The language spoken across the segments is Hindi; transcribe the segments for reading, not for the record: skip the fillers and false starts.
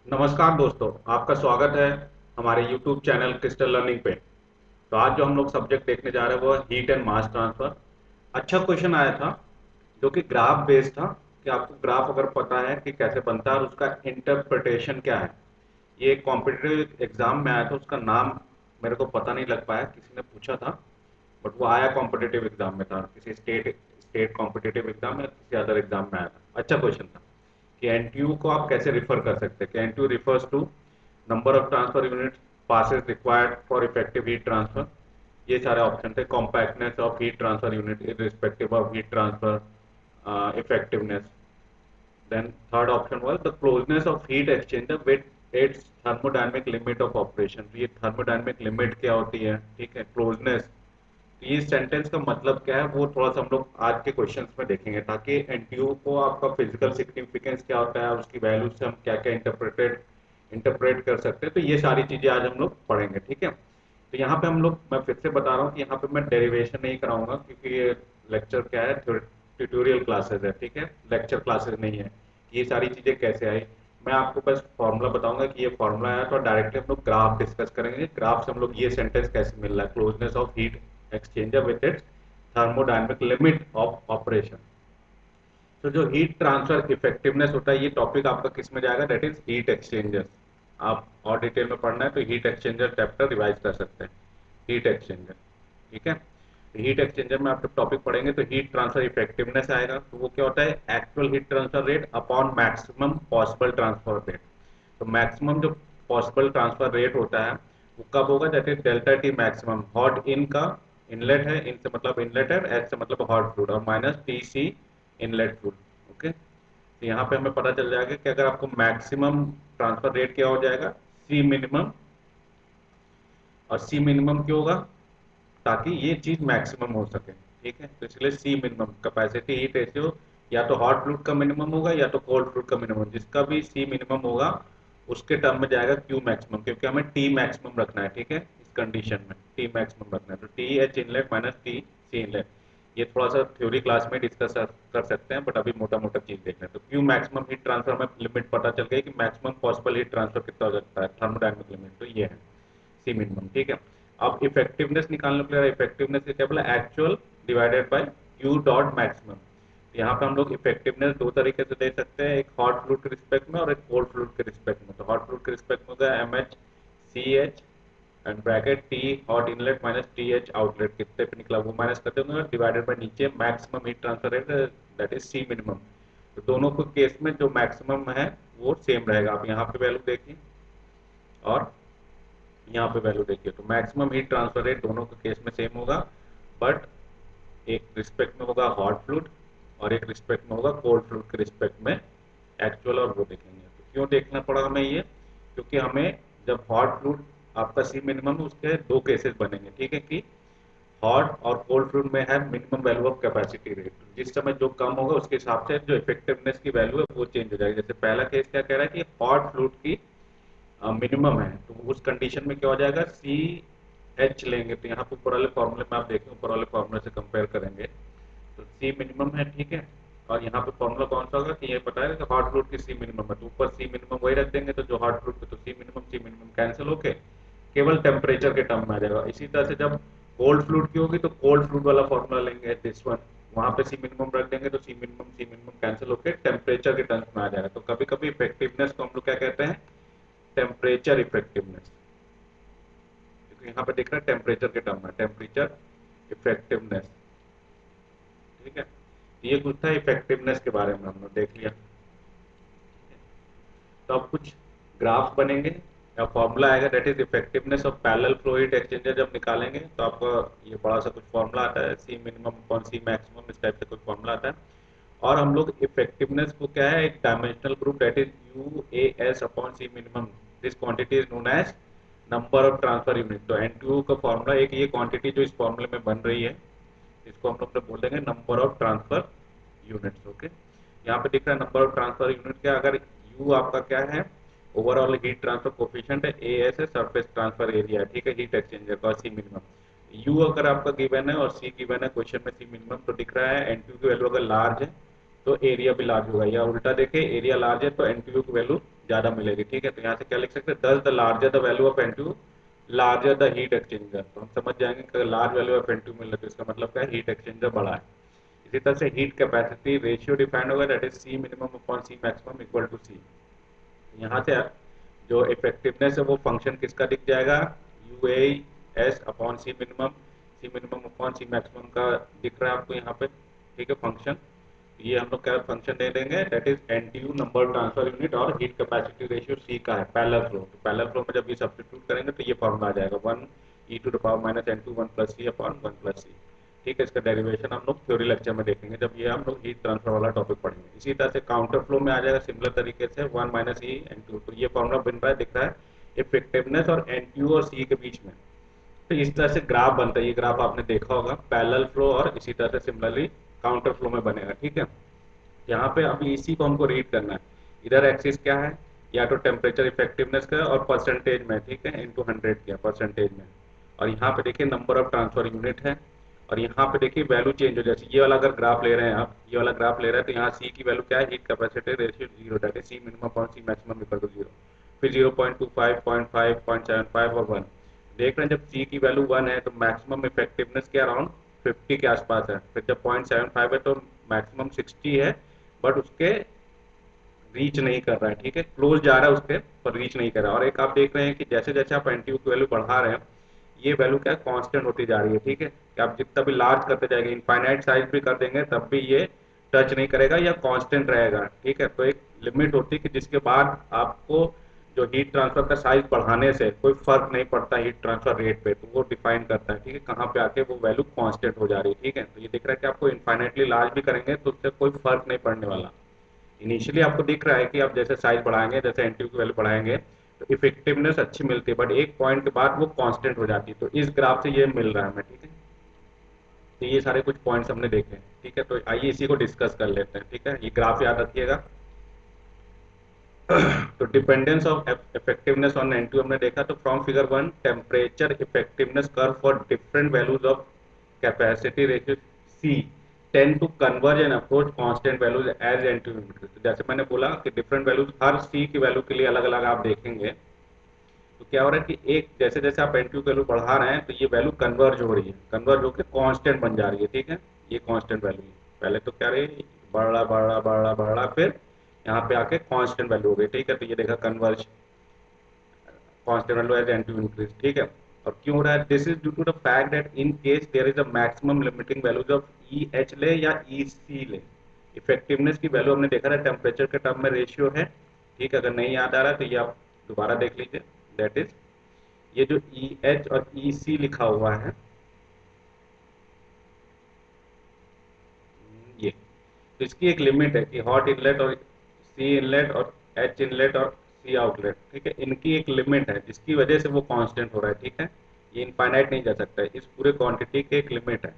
नमस्कार दोस्तों, आपका स्वागत है हमारे YouTube चैनल क्रिस्टल लर्निंग पे। तो आज जो हम लोग सब्जेक्ट देखने जा रहे हैं वो है हीट एंड मास ट्रांसफर। अच्छा क्वेश्चन आया था जो कि ग्राफ बेस्ड था कि आपको ग्राफ अगर पता है कि कैसे बनता है और उसका इंटरप्रिटेशन क्या है। ये एक कॉम्पिटिटिव एग्जाम में आया था, उसका नाम मेरे को पता नहीं लग पाया, किसी ने पूछा था बट वो आया कॉम्पिटिटिव एग्जाम में था, किसी स्टेट स्टेट कॉम्पिटिटिव एग्जाम या किसी अदर एग्जाम में आया था। अच्छा क्वेश्चन था कि एनटीयू को आप कैसे रिफर कर सकते हैं कि NTU refers to number of transfer units passes required for effective heat transfer. ये सारे ऑप्शन थे, compactness of heat transfer unit irrespective of heat transfer effectiveness. Then third option was the closeness of heat exchanger with its thermodynamic limit of operation। तो ये thermodynamic limit क्या होती है, ठीक है, क्लोजनेस। तो ये सेंटेंस का मतलब क्या है वो थोड़ा सा हम लोग आज के क्वेश्चंस में देखेंगे, ताकि एनटीयू को आपका फिजिकल सिग्निफिकेंस क्या होता है और उसकी वैल्यू से हम क्या क्या इंटरप्रेट कर सकते हैं। तो ये सारी चीजें आज हम लोग पढ़ेंगे, ठीक है। तो यहाँ पे हम लोग, मैं फिर से बता रहा हूँ कि यहाँ पे मैं डेरिवेशन नहीं कराऊंगा क्योंकि ये लेक्चर क्या है, ट्यूटोरियल क्लासेस है, ठीक है, लेक्चर क्लासेस नहीं है। ये सारी चीजें कैसे आई, मैं आपको बस फॉर्मूला बताऊंगा कि ये फॉर्मूला आया तो डायरेक्टली हम लोग ग्राफ डिस्कस करेंगे। ग्राफ से हम लोग ये सेंटेंस कैसे मिल रहा है, closeness of heat exchanger with its thermodynamic limit of operation. तो जो हीट ट्रांसफर इफेक्टिवनेस होता है, ये टॉपिक आपका किस में जाएगा, दैट इज हीट एक्सचेंजर। आप और डिटेल में पढ़ना है तो हीट एक्सचेंजर चैप्टर रिवाइज कर सकते हैं। हीट एक्सचेंजर, ठीक है। हीट एक्सचेंजर में आप जब टॉपिक पढ़ेंगे तो हीट ट्रांसफर इफेक्टिवनेस आएगा। तो वो क्या होता है, actual heat transfer rate upon maximum possible transfer rate. तो मैक्सिमम जो पॉसिबल ट्रांसफर रेट होता है वो कब होगा, that is delta T maximum. Hot in का इनलेट है, इन से मतलब इनलेट है, एच से मतलब हॉट फ्लूइड, और minus T C inlet fluid. Okay, तो यहाँ पे हमें पता चल जाएगा कि अगर आपको मैक्सिमम ट्रांसफर रेट क्या हो जाएगा, सी मिनिमम। और सी मिनिमम क्यों होगा, ताकि ये चीज मैक्सिमम हो सके, ठीक है। तो इसलिए सी मिनिमम कैपेसिटी हीट रेशियो या तो हॉट फ्लूइड का मिनिमम होगा या तो कोल्ड फ्लूइड का मिनिमम, जिसका भी सी मिनिमम होगा उसके टर्म में जाएगा क्यू मैक्सिमम, क्योंकि हमें टी मैक्सिमम रखना है, ठीक है। इस कंडीशन में टी मैक्सिमम रखना है, तो T H inlet minus T C inlet. ये थोड़ा सा थ्योरी क्लास में डिस्कस कर सकते हैं बट अभी मोटा मोटा चीज देखना है। तो क्यू मैक्सिमम हीट ट्रांसफर में लिमिट पता चल गई कि मैक्सिमम पॉसिबल हीट ट्रांसफर कितना हो सकता है, थर्मोडायनेमिक लिमिट, तो ये है सी मिनिमम, ठीक है। अब इफेक्टिवनेस निकालने के लिए इफेक्टिवनेस क्या बोला, actual divided by Q dot maximum. यहाँ पे हम लोग इफेक्टिवनेस दो तरीके से दे सकते हैं, एक हॉट फ्लूइड के रिस्पेक्ट में और एक कोल्ड फ्लूइड के रिस्पेक्ट में। तो हॉट फ्लूइड के रिस्पेक्ट में होगा M H C H and bracket T hot inlet minus T H outlet, कितने पे निकला वो माइनस कर देंगे, डिवाइडेड बाय नीचे maximum heat transfer rate, that is C minimum. तो दोनों को केस में जो मैक्सिमम है वो सेम रहेगा। आप यहाँ पे वैल्यू देखिए और यहाँ पे वैल्यू देखिए, तो मैक्सिमम हीट ट्रांसफर रेट दोनों के केस में सेम होगा, बट एक रिस्पेक्ट में होगा हॉट फ्लूइड और एक रिस्पेक्ट में होगा कोल्ड फ्लूइड के रिस्पेक्ट में एक्चुअल, और वो देखेंगे। तो क्यों देखना पड़ा हमें ये, क्योंकि हमें जब हॉट फ्लूइड आपका सी मिनिमम, उसके दो केसेस बनेंगे, ठीक है, कि हॉट और कोल्ड फ्लूइड में है minimum value of capacity rate. जिस समय जो कम होगा उसके हिसाब से जो इफेक्टिवनेस की वैल्यू है वो चेंज हो जाएगी। जैसे पहला केस क्या कह रहा है कि हॉट फ्लूइड की मिनिमम है, तो उस कंडीशन में क्या हो जाएगा, सी एच लेंगे। तो यहाँ पे ऊपर वाले फॉर्मूले में आप देखें, ऊपर वाले फॉर्मूले से कंपेयर करेंगे तो सी मिनिमम है, ठीक है। और यहाँ पे फॉर्मूला कौन सा होगा कि ये पता है कि हॉट फ्लूइड की सी मिनिमम है, तो ऊपर सी मिनिमम वही रख देंगे, तो जो हॉट फ्लूइड की तो सी मिनिमम कैंसिल होके केवल टेम्परेचर के टर्म में आ जाएगा। इसी तरह से जब कोल्ड फ्लूइड की होगी तो कोल्ड फ्लूइड वाला फॉर्मूला लेंगे, दिस वन, वहां पे सी मिनिमम रख देंगे तो सी मिनिमम कैंसिल होकर टेम्परेचर के टर्म्स में आ जाएगा। तो कभी कभी इफेक्टिवनेस को हम लोग क्या कहते हैं, टेम्परेचर इफेक्टिवनेस, क्योंकि यहाँ पे देख रहे हैं टेम्परेचर के टर्म में टेम्परेचर इफेक्टिवनेस, ठीक है। ये कुछ था इफेक्टिवनेस के बारे में, हमने देख लिया। तो अब कुछ ग्राफ बनेंगे या फॉर्मूला आएगा, that is effectiveness of parallel flow heat exchanger. जब निकालेंगे तो आपका ये बड़ा सा कुछ फॉर्मूला आता है, सी मिनिमम अपॉन सी मैक्सिमम, इस टाइप से कुछ फॉर्मूला आता है। और हम लोग इफेक्टिवनेस को क्या है, एक dimensional group that is U A S upon C minimum, this quantity is known as number of transfer unit. तो एन का फॉर्मूला, एक ये क्वांटिटी जो इस फॉर्मूले में बन रही है, इसको हम लोग बोल देंगे number of transfer units. Okay, यहाँ पे दिख रहा है नंबर ऑफ ट्रांसफर यूनिट क्या, अगर यू आपका क्या है, ओवरऑल हीट ट्रांसफर कोफिशिएंट है, ए एस है सरफेस ट्रांसफर एरिया है, ठीक है, हीट एक्सचेंजर का सी मिनिमम। यू अगर आपका गिवन है और सी गिवन है क्वेश्चन में सी मिनिमम, तो दिख रहा है एन की वैल्यू अगर लार्ज है तो एरिया भी लार्ज होगा, या उल्टा देखे एरिया लार्ज है तो एन की वैल्यू ज़्यादा मिलेगी। ठीक है, तो यहाँ से क्या लिख सकते हैं, thus the larger the value of N larger the heat exchanger. तो हम समझ जाएंगे कि लार्ज वैल्यू ऑफ एन मिल रहा है तो इसका मतलब क्या है, हीट एक्सचेंजर बड़ा है। इसी तरह से हीट कैपेसिटी रेशियो डिफाइंड होगा, that is C minimum upon C maximum equal to C. यहाँ से जो इफेक्टिवनेस है वो फंक्शन किसका दिख जाएगा, U A S upon C minimum upon C maximum का दिख रहा है आपको यहाँ पे। ठीक है, फंक्शन ये हम लोग क्या फंक्शन दे देंगे, that is NTU number transfer unit और हीट कैपेसिटी रेशियो सी का है पैरेलल फ्लो। तो पैरेलल फ्लो में जब ये सब्स्टिट्यूट करेंगे तो ये फॉर्मूला आ जाएगा, one E to the power minus NTU one plus C upon one plus C. ठीक है, इसका डेरिवेशन हम लोग थ्योरी लेक्चर में देखेंगे जब ये हम लोग हीट ट्रांसफर वाला टॉपिक पढ़ेंगे। इसी तरह से काउंटर फ्लो में आ जाएगा सिमिलर तरीके से, one minus E N two. तो ये फॉर्मूला बन रहा है, दिख रहा है इफेक्टिवनेस और एन टू और सी के बीच में। तो इस तरह से ग्राफ बनता है, ये ग्राफ आपने देखा होगा पैरेलल फ्लो और इसी तरह से सिमिलरली काउंटर फ्लो में बनेगा। ठीक है, यहाँ पे अभी इसी को हमको रीड करना है। इधर एक्सिस क्या है, या तो टेम्परेचर इफेक्टिवनेस का और परसेंटेज में, ठीक है, इनटू 100 किया परसेंटेज में। और यहाँ पे देखिए नंबर ऑफ ट्रांसफर यूनिट है, और यहाँ पे देखिए वैल्यू चेंज हो जाती है। ये वाला अगर ग्राफ ले रहे हैं आप, ये वाला ग्राफ ले रहे हैं तो यहाँ सी की वैल्यू क्या है, heat capacity ratio zero, that is C minimum upon C maximum equal to zero. फिर 0.25, 0.5, 0.75 और 1। देख रहे हैं जब सी की वैल्यू 1 है तो मैक्सिमम इफेक्टिवनेस के अराउंड 50 के आसपास है। फिर जब 0.75 है तो मैक्सिमम 60 है, बट उसके रीच नहीं कर रहा है। ठीक है, क्लोज जा रहा है उसके पर रीच नहीं कर रहा है। और एक आप देख रहे हैं कि जैसे जैसे आप एनटीयू की वैल्यू बढ़ा रहे हैं ये वैल्यू क्या कांस्टेंट होती जा रही है। ठीक है, कि आप जितना भी लार्ज करते जाएंगे, इनफाइनाइट साइज भी कर देंगे तब भी ये टच नहीं करेगा या कांस्टेंट रहेगा। ठीक है, तो एक लिमिट होती है कि जिसके बाद आपको जो हीट ट्रांसफर का साइज बढ़ाने से कोई फर्क नहीं पड़ता हीट ट्रांसफर रेट पे, तो वो डिफाइन करता है। ठीक है, कहाँ पे आके वो वैल्यू कांस्टेंट हो जा रही है। ठीक है, तो ये दिख रहा है कि आपको इनफाइनाइटली लार्ज भी करेंगे तो उससे कोई फर्क नहीं पड़ने वाला। इनिशियली आपको दिख रहा है कि आप जैसे साइज बढ़ाएंगे, जैसे एनटीयू की वैल्यू बढ़ाएंगे तो इफेक्टिवनेस अच्छी मिलती है, बट एक पॉइंट के बाद वो कांस्टेंट हो जाती है। तो इस ग्राफ से ये मिल रहा है हमें। ठीक है, तो ये सारे कुछ पॉइंट्स हमने देखे। ठीक है, तो आइए इसी को डिस्कस कर लेते हैं। ठीक है, ये ग्राफ याद रखिएगा। तो dependence of effectiveness on NTU हमने देखा। तो from figure one temperature effectiveness curve for different values of capacity ratio C tend to converge and approach constant values as NTU increase. तो जैसे मैंने बोला कि डिफरेंट वैल्यूज हर सी की वैल्यू के लिए अलग अलग आप देखेंगे। तो क्या हो रहा है कि एक जैसे जैसे आप एनटीयू वैल्यू बढ़ा रहे हैं तो ये वैल्यू कन्वर्ज हो रही है, कन्वर्ज होकर कांस्टेंट बन जा रही है। ठीक है, ये कांस्टेंट वैल्यू है। पहले तो क्या रही, बढ़ रहा बढ़ रहा बढ़ रहा बढ़ रहा, फिर यहाँ पे आके कांस्टेंट वैल्यू हो गई। ठीक है, तो ये देखा converge constant value as NTU increase. ठीक है, और क्यों हो रहा है, this is due to the fact that in case there is a maximum limiting values of E H ले या ई सी ले। इफेक्टिवनेस की वैल्यू हमने देखा था टेम्परेचर के टर्म में रेशियो है। ठीक है, अगर नहीं याद आ रहा है तो ये आप दोबारा देख लीजिए, दैट इज ये जो ई एच और ई सी लिखा हुआ है ये, तो इसकी एक लिमिट है कि हॉट इनलेट और सी इनलेट और एच इनलेट और सी आउटलेट, ठीक है, इनकी एक लिमिट है जिसकी वजह से वो कांस्टेंट हो रहा है। ठीक है, ये इनफाइनाइट नहीं जा सकता है, इस पूरे क्वांटिटी की एक लिमिट है।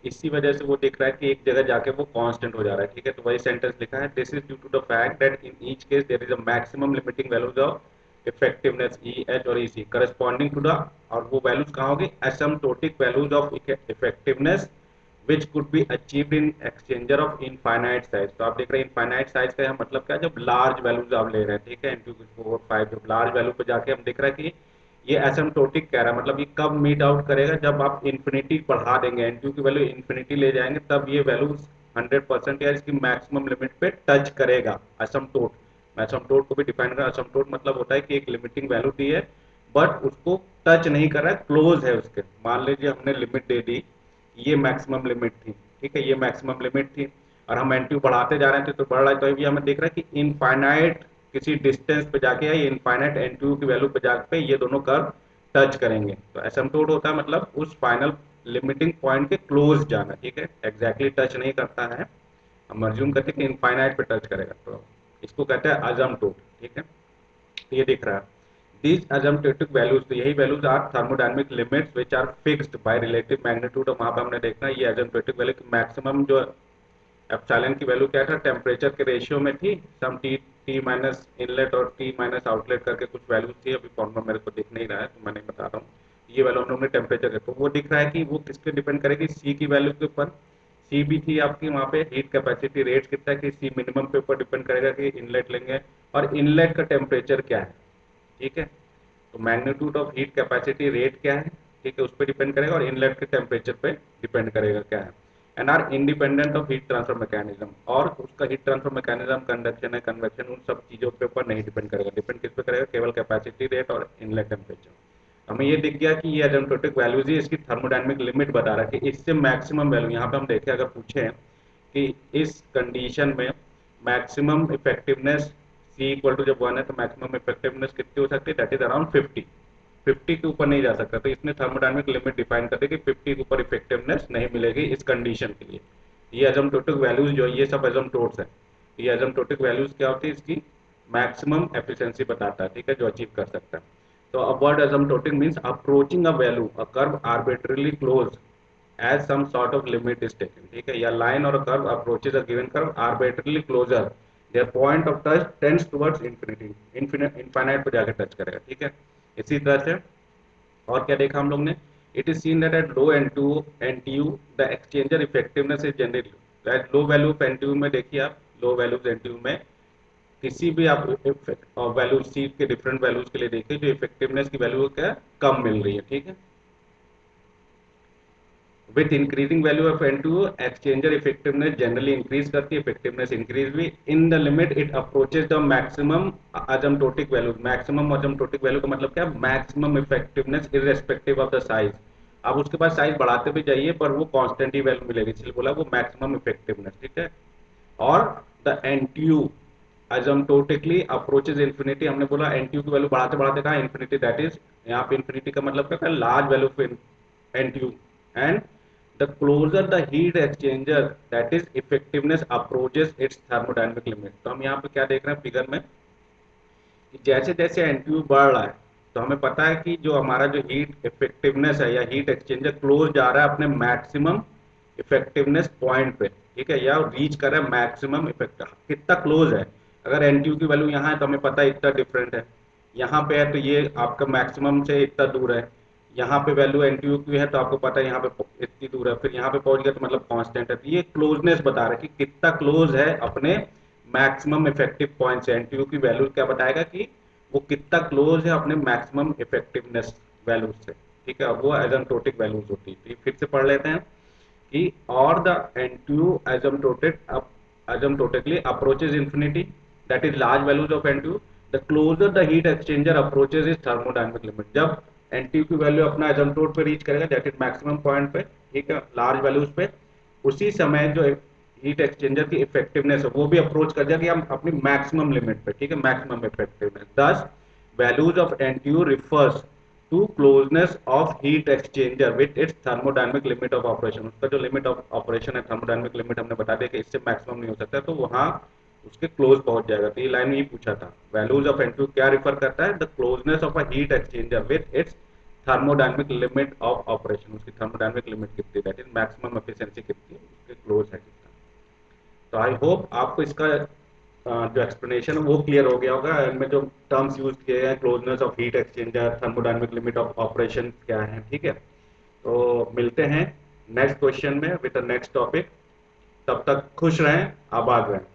इसी वजह से वो दिख रहा है कि एक जगह जाके वो कांस्टेंट हो जा रहा है। ठीक है, तो वही सेंटेंस लिखा है, this is due to the fact that in each case there is a maximum limiting values of effectiveness E H और E C corresponding to the, और वो वैल्यूज कहाँ होगी, asymptotic values of effectiveness which could be achieved in exchanger of infinite size। तो आप देख रहे हैं इनफाइनाइट साइज का यहाँ मतलब क्या है, जब लार्ज वैल्यूज आप ले रहे हैं। ठीक है, इंटू 4 5 जब लार्ज वैल्यू पे जाके हम देख रहे हैं कि ये एसिम्प्टोटिक कह रहा है, मतलब ये कब मीट आउट करेगा, जब आप इन्फिनिटी बढ़ा देंगे, एनटीयू की वैल्यू इन्फिनिटी ले जाएंगे तब ये वैल्यू 100% या इसकी मैक्सिमम लिमिट पे टच करेगा। असमटोट, असमटोट को भी डिफाइन करा, असमटोट मतलब होता है कि एक लिमिटिंग वैल्यू दी है बट उसको टच नहीं कर रहा है, क्लोज है उसके। मान लीजिए हमने लिमिट दे दी, ये मैक्सिमम लिमिट थी। ठीक है, ये मैक्सिमम लिमिट थी और हम एनटीयू बढ़ाते जा रहे थे तो बढ़ रहा है, तो अभी हमें देख रहा है कि इनफाइनाइट किसी डिस्टेंस पे जाके या इनफाइनाइट एनटीयू की वैल्यू पे जाके ये दोनों कर्व टच करेंगे। तो एसिम्प्टोट होता है मतलब उस फाइनल लिमिटिंग पॉइंट के क्लोज जाना। ठीक है, एग्जैक्टली टच नहीं करता है, हम अज्यूम करते हैं कि इनफाइनाइट पे टच करेगा, तो इसको कहते हैं अजम्प्टोट। ठीक है, तो ये दिख रहा है these asymptotic values, तो यही values are thermodynamic limits which are fixed by relative magnitude. और वहां पे हमने देखना ये asymptotic वैल्यू मैक्सिमम जो एप्सिलॉन की वैल्यू क्या था, टेम्परेचर के रेशियो में थी, sum T T minus inlet और टी माइनस आउटलेट करके कुछ वैल्यूज थी, अभी फॉर्मूला मेरे को दिख नहीं रहा है तो मैंने बता रहा हूँ। ये वैल्यू हम लोग ने टेम्परेचर के, तो वो दिख रहा है कि वो किस पे डिपेंड करेगी, सी की वैल्यू के ऊपर। सी भी थी आपकी वहाँ पे हीट कैपेसिटी रेट कितना है कि सी मिनिमम के ऊपर डिपेंड करेगा कि इनलेट लेंगे और इनलेट का टेम्परेचर क्या है, ठीक है। तो magnitude of heat capacity rate क्या है, ठीक है, उस पर डिपेंड करेगा, और इनलेट के टेम्परेचर पे डिपेंड करेगा क्या है। And are independent of heat transfer mechanism, और उसका हीट ट्रांसफर मैकेनिज्म कंडक्शन है, कन्वेक्शन, उन सब चीज़ों के ऊपर नहीं डिपेंड करेगा। डिपेंड किस पे करेगा, केवल कैपेसिटी रेट और इनलेट टेम्परेचर। हमें ये दिख गया कि ये एसिम्प्टोटिक वैल्यूज ही इसकी थर्मोडायनेमिक लिमिट बता रहा है कि इससे मैक्सिमम वैल्यू, यहाँ पे हम देखें अगर पूछे कि इस कंडीशन में maximum effectiveness C equal to जब 1 है तो मैक्सिमम इफेक्टिवनेस कितनी हो सकती है, दैट इज अराउंड 50। 50 के ऊपर नहीं जा सकता, तो इसने थर्मोडायनेमिक लिमिट डिफाइन कर दी कि 50 के ऊपर इफेक्टिवनेस नहीं मिलेगी इस कंडीशन के लिए। ये एसिम्प्टोटिक वैल्यूज जो है ये सब एसिम्प्टोट्स है। ये एसिम्प्टोटिक वैल्यूज क्या होती है, इसकी मैक्सिमम एफिशिएंसी बताता है, ठीक है, जो अचीव कर सकता है। तो a word asymptotic means approaching a value, a curve arbitrarily close as some sort of limit is taken, ठीक है, या line or a curve approaches a given curve arbitrarily closer, their point of touch tends towards infinity, infinite पे जाके टच करेगा, ठीक है। इसी तरह से और क्या देखा हम लोग ने, it is seen that at low NTU the exchanger effectiveness is generally at low value of NTU में, देखिए आप लो वैल्यूज एनटीयू में किसी भी आप वैल्यू सी के डिफरेंट वैल्यूज के लिए देखिए, जो इफेक्टिवनेस की वैल्यू क्या कम मिल रही है, ठीक है। With increasing value of NTU exchanger effectiveness generally increase करती है, इफेक्टिवनेस इंक्रीज भी in the limit it approaches the maximum asymptotic value. Maximum asymptotic value का मतलब क्या, maximum effectiveness irrespective of the size. आप उसके बाद साइज बढ़ाते भी जाइए पर वो कांस्टेंट ही वैल्यू मिलेगी, इसलिए बोला वो मैक्सिमम इफेक्टिवनेस, ठीक है। और the NTU asymptotically approaches infinity, हमने बोला एनटीयू की वैल्यू बढ़ाते बढ़ाते कहा इंफिनिटी, दैट इज यहाँ पे इंफिनिटी का मतलब क्या है, large value of NTU. And the closer the heat exchanger that is effectiveness approaches its thermodynamic limit. तो हम यहाँ पे क्या देख रहे हैं फिगर में कि जैसे जैसे एनटीयू बढ़ रहा है तो हमें पता है कि जो हमारा जो हीट इफेक्टिवनेस है या हीट एक्सचेंजर क्लोज जा रहा है अपने मैक्सिमम इफेक्टिवनेस पॉइंट पे, ठीक है, या रीच कर रहा है मैक्सिमम इफेक्ट, कितना क्लोज है। अगर एनटीयू की वैल्यू यहाँ है तो हमें पता है इतना डिफरेंट है, यहाँ पे है तो ये आपका मैक्सिमम से इतना दूर है, यहाँ पे वैल्यू एनटीयू की है तो आपको पता है यहाँ पे इतनी दूर है, फिर यहाँ पे पहुंच गया तो मतलब कांस्टेंट है। तो ये क्लोजनेस बता रहा है कि कितना क्लोज है अपने मैक्सिमम इफेक्टिव पॉइंट से। एनटीयू की वैल्यू क्या बताएगा कि वो कितना क्लोज है अपने मैक्सिमम इफेक्टिवनेस वैल्यू से, ठीक है। वो एसिम्प्टोटिक वैल्यूज होती है, फिर से पढ़ लेते हैं कि और the NTU asymptotically approaches infinity, that is large values of NTU, the closer the heat exchanger approaches its thermodynamic limit। जब NTU की वैल्यू अपना एसिम्प्टोट पे रीच करेगा दैट इज मैक्सिमम पॉइंट पे, ठीक है, लार्ज वैल्यूज पे, उसी समय जो हीट एक्सचेंजर की इफेक्टिवनेस है वो भी अप्रोच कर जाएगी हम अपनी मैक्सिमम लिमिट पे, ठीक है, maximum effectiveness. Thus values of NTU refers to closeness of heat exchanger with its thermodynamic limit of operation. उसका जो लिमिट ऑफ ऑपरेशन है थर्मोडायनेमिक लिमिट हमने बता दिया कि इससे मैक्सिमम नहीं हो सकता, तो वहां उसके क्लोज पहुंच जाएगा। तो ये लाइन में ही पूछा था, वैल्यूज ऑफ एनटीयू क्या रिफर करता है, the closeness of a heat exchanger with its thermodynamic limit of operation. उसकी थर्मोडायनेमिक लिमिट कितनी, दैट इज मैक्सिमम एफिशिएंसी कितनी है, उसके क्लोज है कितना। तो आई होप आपको इसका जो एक्सप्लेनेशन है वो क्लियर हो गया होगा। इनमें जो टर्म्स यूज किए हैं, closeness of heat exchanger, thermodynamic limit of operation क्या है, ठीक है। तो मिलते हैं नेक्स्ट क्वेश्चन में विद द नेक्स्ट टॉपिक। तब तक खुश रहें, आबाद रहें।